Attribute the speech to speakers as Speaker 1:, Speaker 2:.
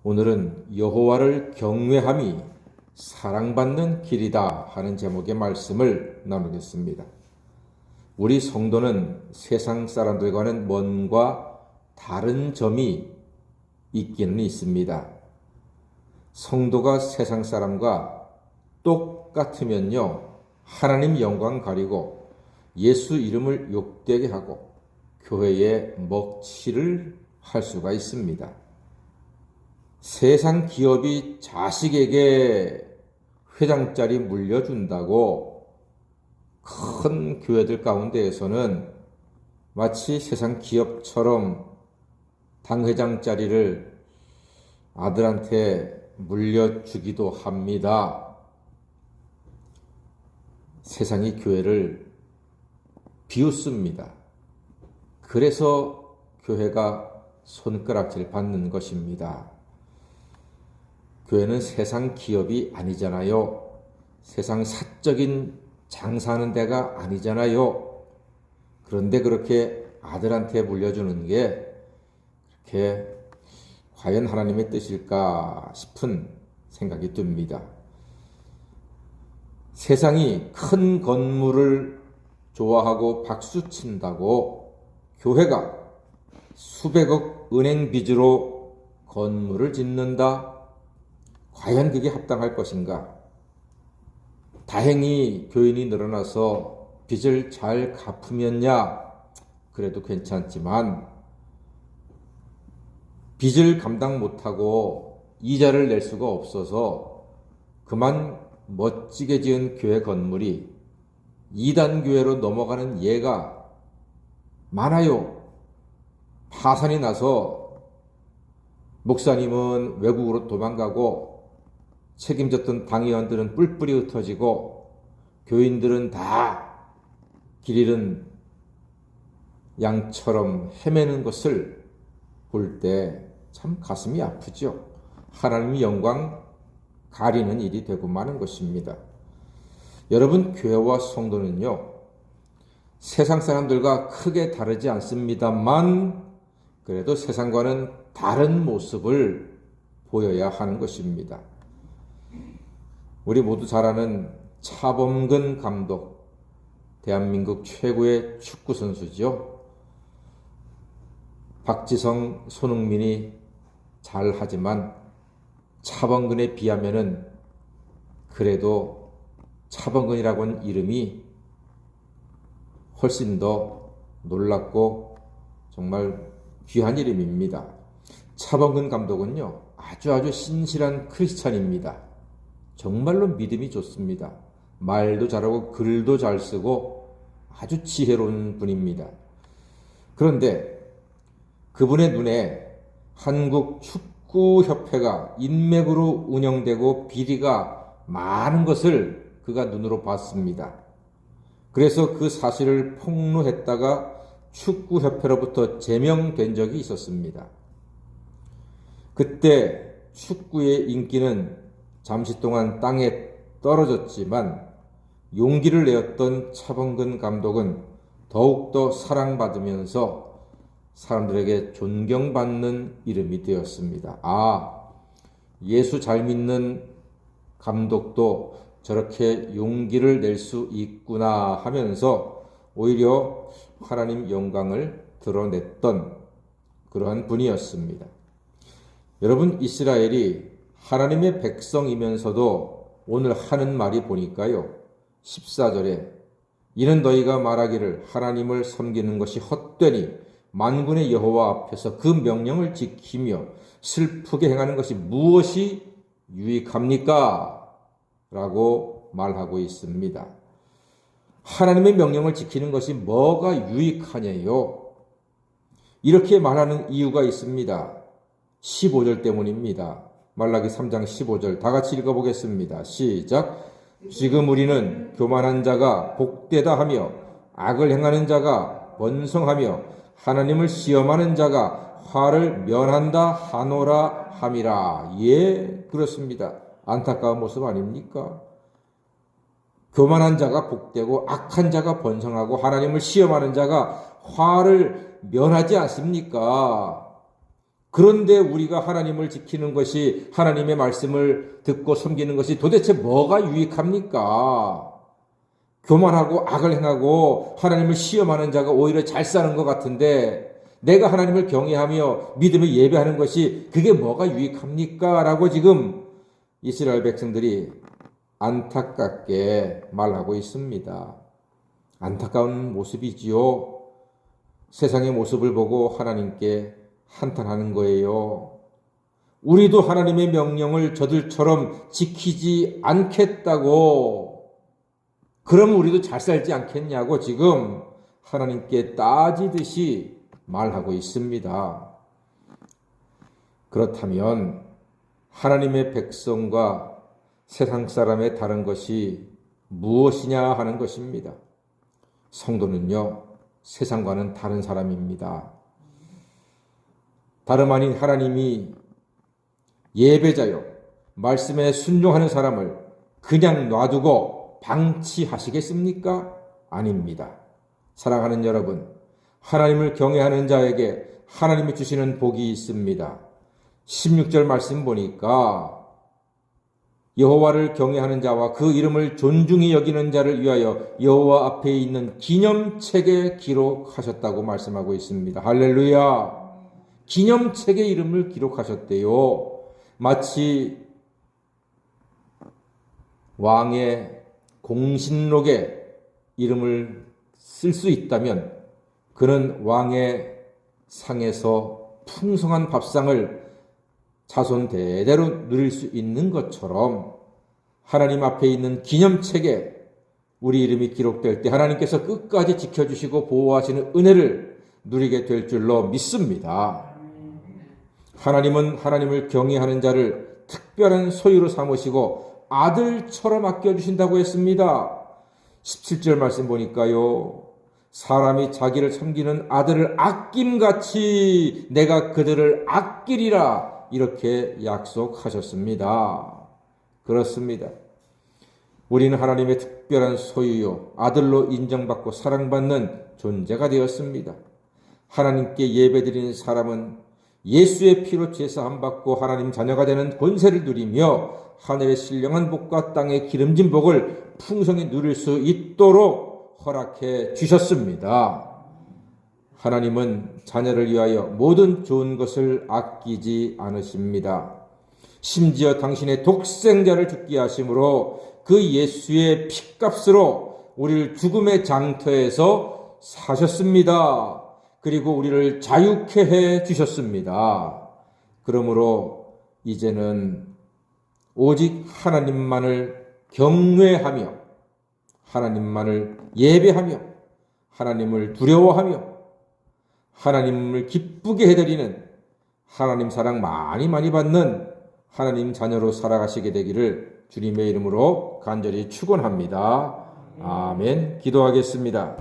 Speaker 1: 오늘은 여호와를 경외함이 사랑받는 길이다 하는 제목의 말씀을 나누겠습니다. 우리 성도는 세상 사람들과는 뭔가 다른 점이 있기는 있습니다. 성도가 세상 사람과 똑같으면요, 하나님 영광 가리고 예수 이름을 욕되게 하고 교회에 먹칠을 할 수가 있습니다. 세상 기업이 자식에게 회장짜리 물려준다고 큰 교회들 가운데에서는 마치 세상 기업처럼 당회장짜리를 아들한테 물려주기도 합니다. 세상이 교회를 비웃습니다. 그래서 교회가 손가락질 받는 것입니다. 교회는 세상 기업이 아니잖아요. 세상 사적인 장사하는 데가 아니잖아요. 그런데 그렇게 아들한테 물려주는 게 그렇게 과연 하나님의 뜻일까 싶은 생각이 듭니다. 세상이 큰 건물을 좋아하고 박수친다고 교회가 수백억 은행 빚으로 건물을 짓는다? 과연 그게 합당할 것인가? 다행히 교인이 늘어나서 빚을 잘 갚으면야 그래도 괜찮지만 빚을 감당 못하고 이자를 낼 수가 없어서 그만 멋지게 지은 교회 건물이 이단 교회로 넘어가는 예가 많아요. 파산이 나서 목사님은 외국으로 도망가고 책임졌던 당의원들은 뿔뿔이 흩어지고 교인들은 다 길 잃은 양처럼 헤매는 것을 볼 때 참 가슴이 아프죠. 하나님의 영광 가리는 일이 되고 마는 것입니다. 여러분, 교회와 성도는요, 세상 사람들과 크게 다르지 않습니다만 그래도 세상과는 다른 모습을 보여야 하는 것입니다. 우리 모두 잘 아는 차범근 감독, 대한민국 최고의 축구 선수죠. 박지성, 손흥민이 잘하지만 차범근에 비하면은 그래도 차범근이라고는 이름이 훨씬 더 놀랍고 정말 귀한 이름입니다. 차범근 감독은요, 아주 신실한 크리스찬입니다. 정말로 믿음이 좋습니다. 말도 잘하고 글도 잘 쓰고 아주 지혜로운 분입니다. 그런데 그분의 눈에 한국축구협회가 인맥으로 운영되고 비리가 많은 것을 그가 눈으로 봤습니다. 그래서 그 사실을 폭로했다가 축구협회로부터 제명된 적이 있었습니다. 그때 축구의 인기는 잠시 동안 땅에 떨어졌지만 용기를 내었던 차범근 감독은 더욱더 사랑받으면서 사람들에게 존경받는 이름이 되었습니다. 예수 잘 믿는 감독도 저렇게 용기를 낼 수 있구나 하면서 오히려 하나님 영광을 드러냈던 그러한 분이었습니다. 여러분, 이스라엘이 하나님의 백성이면서도 오늘 하는 말이 보니까요, 14절에 이는 너희가 말하기를 하나님을 섬기는 것이 헛되니 만군의 여호와 앞에서 그 명령을 지키며 슬프게 행하는 것이 무엇이 유익합니까? 라고 말하고 있습니다. 하나님의 명령을 지키는 것이 뭐가 유익하냐요? 이렇게 말하는 이유가 있습니다. 15절 때문입니다. 말라기 3장 15절 다 같이 읽어보겠습니다. 시작. 지금 우리는 교만한 자가 복되다 하며 악을 행하는 자가 번성하며 하나님을 시험하는 자가 화를 면한다 하노라 함이라. 예, 그렇습니다. 안타까운 모습 아닙니까? 교만한 자가 복되고 악한 자가 번성하고 하나님을 시험하는 자가 화를 면하지 않습니까? 그런데 우리가 하나님을 지키는 것이, 하나님의 말씀을 듣고 섬기는 것이 도대체 뭐가 유익합니까? 교만하고 악을 행하고 하나님을 시험하는 자가 오히려 잘 사는 것 같은데, 내가 하나님을 경외하며 믿음에 예배하는 것이 그게 뭐가 유익합니까? 라고 지금 이스라엘 백성들이 안타깝게 말하고 있습니다. 안타까운 모습이지요. 세상의 모습을 보고 하나님께 한탄하는 거예요. 우리도 하나님의 명령을 저들처럼 지키지 않겠다고, 그럼 우리도 잘 살지 않겠냐고 지금 하나님께 따지듯이 말하고 있습니다. 그렇다면 하나님의 백성과 세상 사람의 다른 것이 무엇이냐 하는 것입니다. 성도는요, 세상과는 다른 사람입니다. 다름 아닌 하나님이 예배자요, 말씀에 순종하는 사람을 그냥 놔두고 방치하시겠습니까? 아닙니다. 사랑하는 여러분, 하나님을 경외하는 자에게 하나님이 주시는 복이 있습니다. 16절 말씀 보니까 여호와를 경외하는 자와 그 이름을 존중히 여기는 자를 위하여 여호와 앞에 있는 기념책에 기록하셨다고 말씀하고 있습니다. 할렐루야! 기념책에 이름을 기록하셨대요. 마치 왕의 공신록에 이름을 쓸 수 있다면 그는 왕의 상에서 풍성한 밥상을 자손 대대로 누릴 수 있는 것처럼 하나님 앞에 있는 기념책에 우리 이름이 기록될 때 하나님께서 끝까지 지켜주시고 보호하시는 은혜를 누리게 될 줄로 믿습니다. 하나님은 하나님을 경외하는 자를 특별한 소유로 삼으시고 아들처럼 아껴주신다고 했습니다. 17절 말씀 보니까요, 사람이 자기를 섬기는 아들을 아낌같이 내가 그들을 아끼리라, 이렇게 약속하셨습니다. 그렇습니다. 우리는 하나님의 특별한 소유요, 아들로 인정받고 사랑받는 존재가 되었습니다. 하나님께 예배드리는 사람은 예수의 피로 제사함받고 하나님 자녀가 되는 권세를 누리며 하늘의 신령한 복과 땅의 기름진 복을 풍성히 누릴 수 있도록 허락해 주셨습니다. 하나님은 자녀를 위하여 모든 좋은 것을 아끼지 않으십니다. 심지어 당신의 독생자를 죽게 하심으로 그 예수의 피값으로 우리를 죽음의 장터에서 사셨습니다. 그리고 우리를 자유케 해 주셨습니다. 그러므로 이제는 오직 하나님만을 경외하며 하나님만을 예배하며 하나님을 두려워하며 하나님을 기쁘게 해드리는, 하나님 사랑 많이 받는 하나님 자녀로 살아가시게 되기를 주님의 이름으로 간절히 축원합니다. 아멘. 기도하겠습니다.